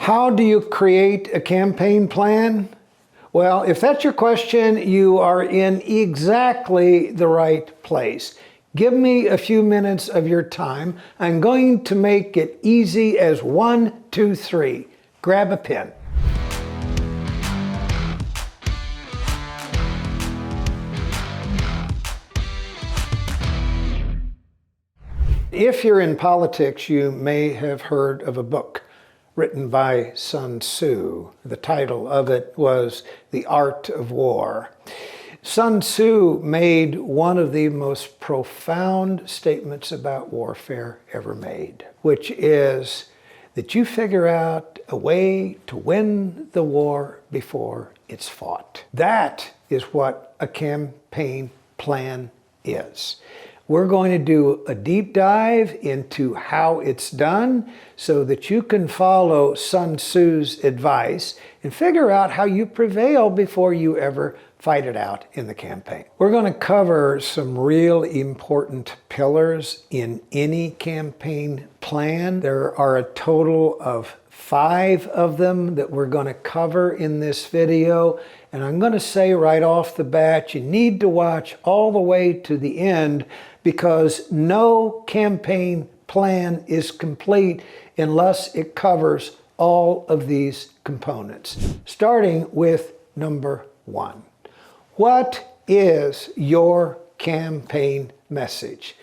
How do you create a campaign plan? Well, if that's your question, you are in exactly the right place. Give me a few minutes of your time. I'm going to make it easy as 1, 2, 3. Grab a pen. If you're in politics, you may have heard of a book written by Sun Tzu. The title of it was The Art of War. Sun Tzu made one of the most profound statements about warfare ever made, which is that you figure out a way to win the war before it's fought. That is what a campaign plan is. We're going to do a deep dive into how it's done so that you can follow Sun Tzu's advice and figure out how you prevail before you ever fight it out in the campaign. We're going to cover some real important pillars in any campaign plan. There are a total of 5 of them that we're going to cover in this video. And I'm going to say right off the bat, you need to watch all the way to the end because no campaign plan is complete unless it covers all of these components. Starting with number 1. What is your campaign message?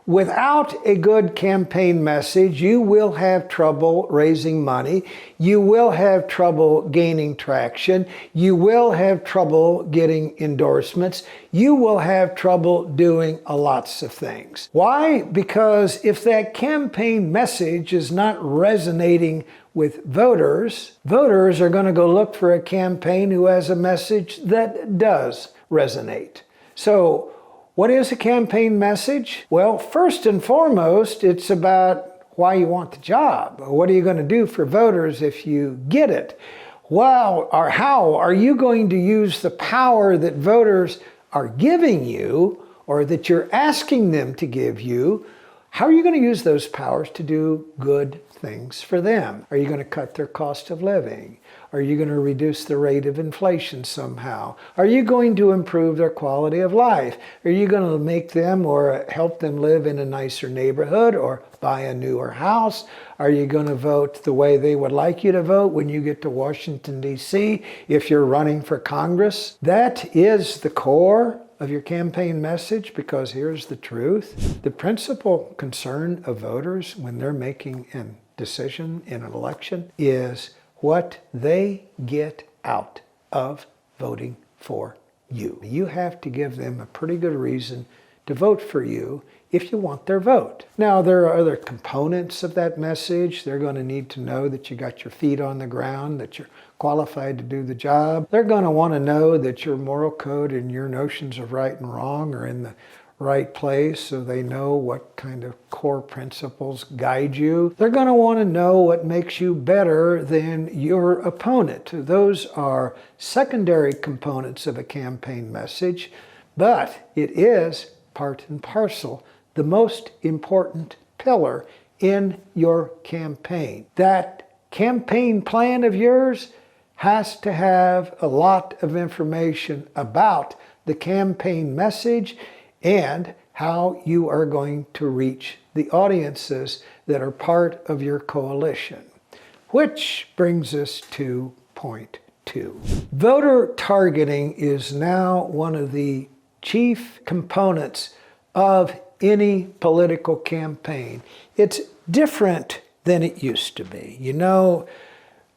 Without a good campaign message, you will have trouble raising money. You will have trouble gaining traction. You will have trouble getting endorsements. You will have trouble doing lots of things. Why? Because if that campaign message is not resonating with voters, voters are going to go look for a campaign who has a message that does resonate. So, what is a campaign message? Well, first and foremost, it's about why you want the job. What are you going to do for voters if you get it? Well, or how are you going to use the power that voters are giving you or that you're asking them to give you? How are you going to use those powers to do good things for them? Are you going to cut their cost of living? Are you going to reduce the rate of inflation somehow? Are you going to improve their quality of life? Are you going to make them or help them live in a nicer neighborhood or buy a newer house? Are you going to vote the way they would like you to vote when you get to Washington, D.C. if you're running for Congress? That is the core of your campaign message, because here's the truth. The principal concern of voters when they're making a decision in an election is what they get out of voting for you. You have to give them a pretty good reason to vote for you if you want their vote. Now, there are other components of that message. They're going to need to know that you got your feet on the ground, that you're qualified to do the job. They're going to want to know that your moral code and your notions of right and wrong are in the right place so they know what kind of core principles guide you. They're going to want to know what makes you better than your opponent. Those are secondary components of a campaign message, but it is part and parcel the most important pillar in your campaign. That campaign plan of yours has to have a lot of information about the campaign message and how you are going to reach the audiences that are part of your coalition. Which brings us to point 2. Voter targeting is now one of the chief components of any political campaign. It's different than it used to be. You know,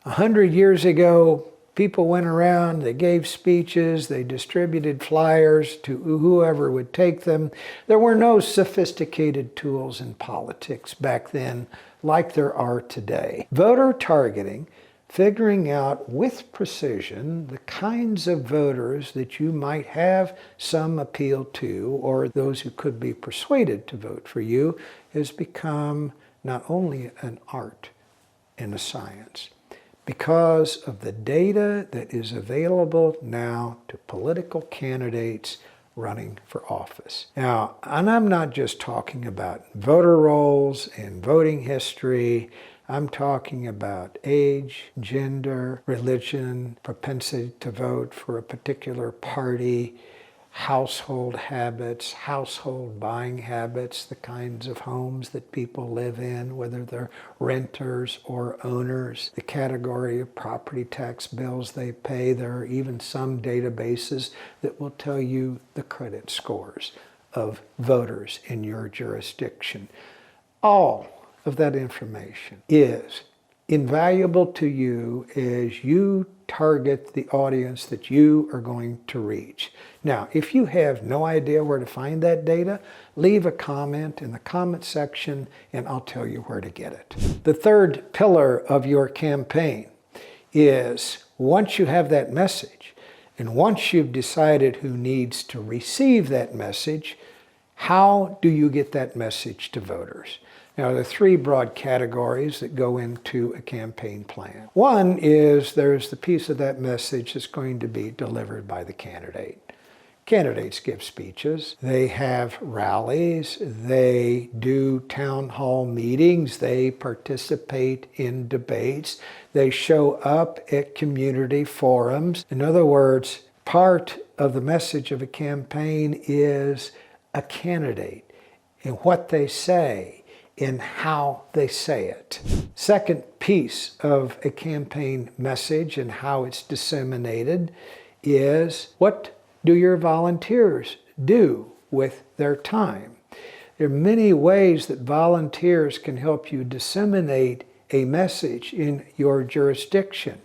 100 years ago, people went around, they gave speeches, they distributed flyers to whoever would take them. There were no sophisticated tools in politics back then like there are today. Voter targeting, figuring out with precision the kinds of voters that you might have some appeal to or those who could be persuaded to vote for you, has become not only an art and a science, because of the data that is available now to political candidates running for office. Now, and I'm not just talking about voter rolls and voting history. I'm talking about age, gender, religion, propensity to vote for a particular party, household habits, household buying habits, the kinds of homes that people live in, whether they're renters or owners, the category of property tax bills they pay. There are even some databases that will tell you the credit scores of voters in your jurisdiction. All of that information is invaluable to you as you target the audience that you are going to reach. Now, if you have no idea where to find that data, leave a comment in the comment section and I'll tell you where to get it. The third pillar of your campaign is once you have that message and once you've decided who needs to receive that message, how do you get that message to voters? Now, there are three broad categories that go into a campaign plan. One is there's the piece of that message that's going to be delivered by the candidate. Candidates give speeches, they have rallies, they do town hall meetings, they participate in debates, they show up at community forums. In other words, part of the message of a campaign is a candidate and what they say and how they say it. Second piece of a campaign message and how it's disseminated is what do your volunteers do with their time? There are many ways that volunteers can help you disseminate a message in your jurisdiction.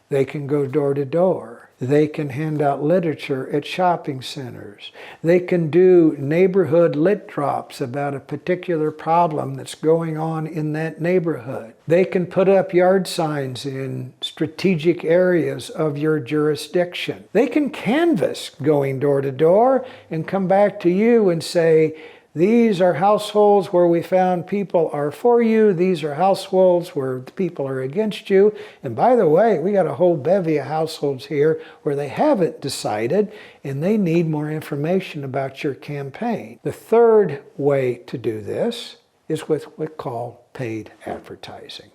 They can go door to door. They can hand out literature at shopping centers. They can do neighborhood lit drops about a particular problem that's going on in that neighborhood. They can put up yard signs in strategic areas of your jurisdiction. They can canvass going door to door and come back to you and say, these are households where we found people are for you. These are households where the people are against you. And by the way, we got a whole bevy of households here where they haven't decided and they need more information about your campaign. The third way to do this is with what we call paid advertising.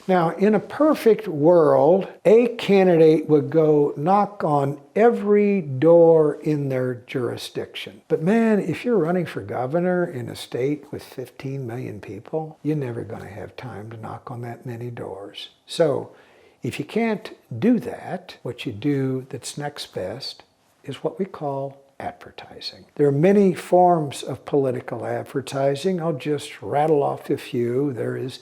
Now, in a perfect world, a candidate would go knock on every door in their jurisdiction. But man, if you're running for governor in a state with 15 million people, you're never going to have time to knock on that many doors. So, if you can't do that, what you do that's next best is what we call advertising. There are many forms of political advertising. I'll just rattle off a few. There is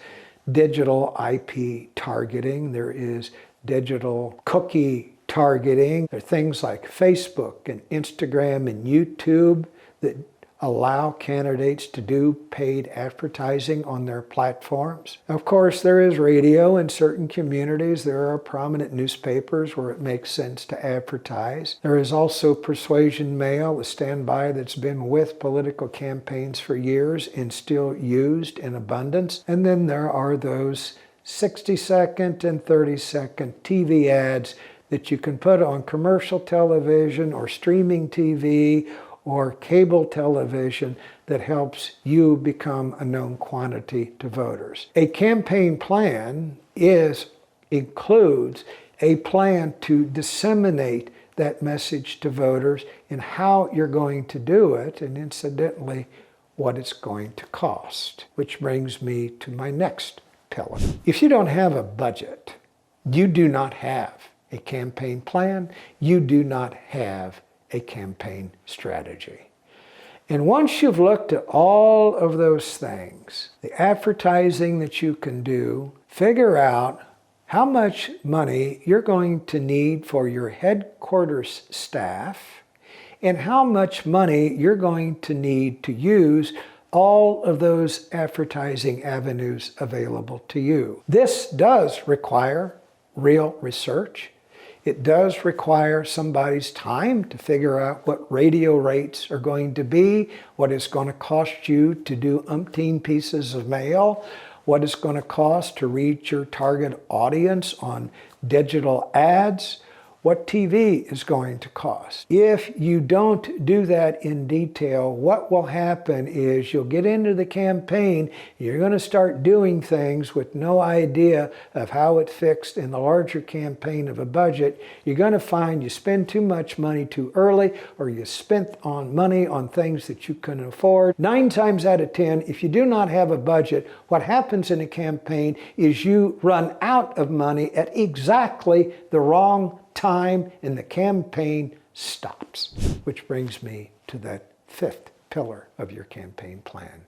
digital IP targeting. There is digital cookie targeting. There are things like Facebook and Instagram and YouTube that allow candidates to do paid advertising on their platforms. Of course, there is radio in certain communities. There are prominent newspapers where it makes sense to advertise. There is also persuasion mail, a standby that's been with political campaigns for years and still used in abundance. And then there are those 60-second and 30-second TV ads that you can put on commercial television or streaming TV or cable television that helps you become a known quantity to voters. A campaign plan includes a plan to disseminate that message to voters and how you're going to do it, and incidentally, what it's going to cost. Which brings me to my next pillar. If you don't have a budget, you do not have a campaign plan, you do not have a campaign strategy. And once you've looked at all of those things, the advertising that you can do, figure out how much money you're going to need for your headquarters staff and how much money you're going to need to use all of those advertising avenues available to you. This does require real research. It does require somebody's time to figure out what radio rates are going to be, what it's going to cost you to do umpteen pieces of mail, what it's going to cost to reach your target audience on digital ads, what TV is going to cost. If you don't do that in detail, what will happen is you'll get into the campaign, you're going to start doing things with no idea of how it fixed in the larger campaign of a budget. You're going to find you spend too much money too early, or you spent on money on things that you couldn't afford. 9 times out of 10, if you do not have a budget, what happens in a campaign is you run out of money at exactly the wrong time and the campaign stops. Which brings me to that 5th pillar of your campaign plan.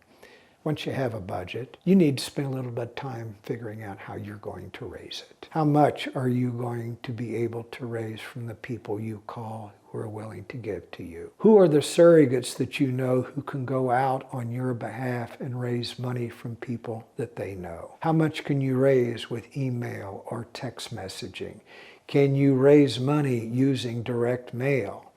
Once you have a budget, you need to spend a little bit of time figuring out how you're going to raise it. How much are you going to be able to raise from the people you call who are willing to give to you? Who are the surrogates that you know who can go out on your behalf and raise money from people that they know? How much can you raise with email or text messaging? Can you raise money using direct mail?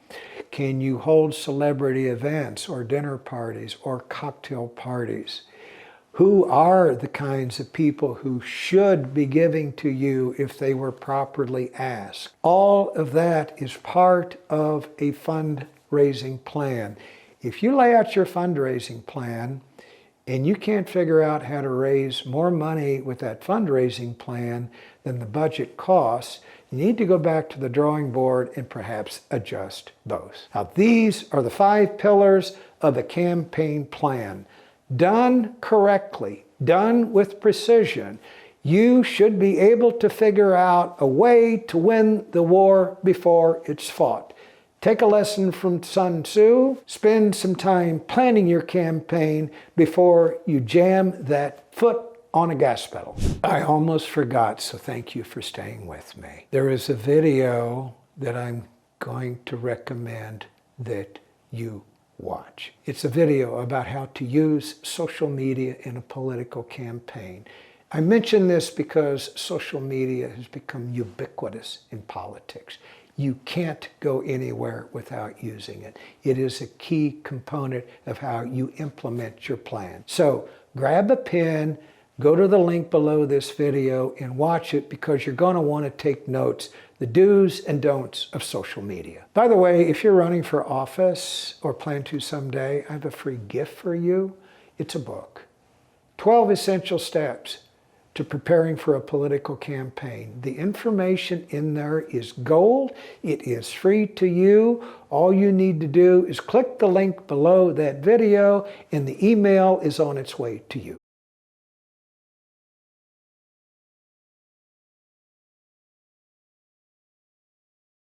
Can you hold celebrity events or dinner parties or cocktail parties? Who are the kinds of people who should be giving to you if they were properly asked? All of that is part of a fundraising plan. If you lay out your fundraising plan and you can't figure out how to raise more money with that fundraising plan than the budget costs, you need to go back to the drawing board and perhaps adjust those. Now, these are the 5 pillars of the campaign plan. Done correctly, done with precision, you should be able to figure out a way to win the war before it's fought. Take a lesson from Sun Tzu. Spend some time planning your campaign before you jam that foot on a gas pedal. I almost forgot, so thank you for staying with me. There is a video that I'm going to recommend that you watch. It's a video about how to use social media in a political campaign. I mention this because social media has become ubiquitous in politics. You can't go anywhere without using it. It is a key component of how you implement your plan. So grab a pen, go to the link below this video and watch it, because you're going to want to take notes, the do's and don'ts of social media. By the way, if you're running for office or plan to someday, I have a free gift for you. It's a book, 12 Essential Steps to Preparing for a Political Campaign. The information in there is gold. It is free to you. All you need to do is click the link below that video and the email is on its way to you.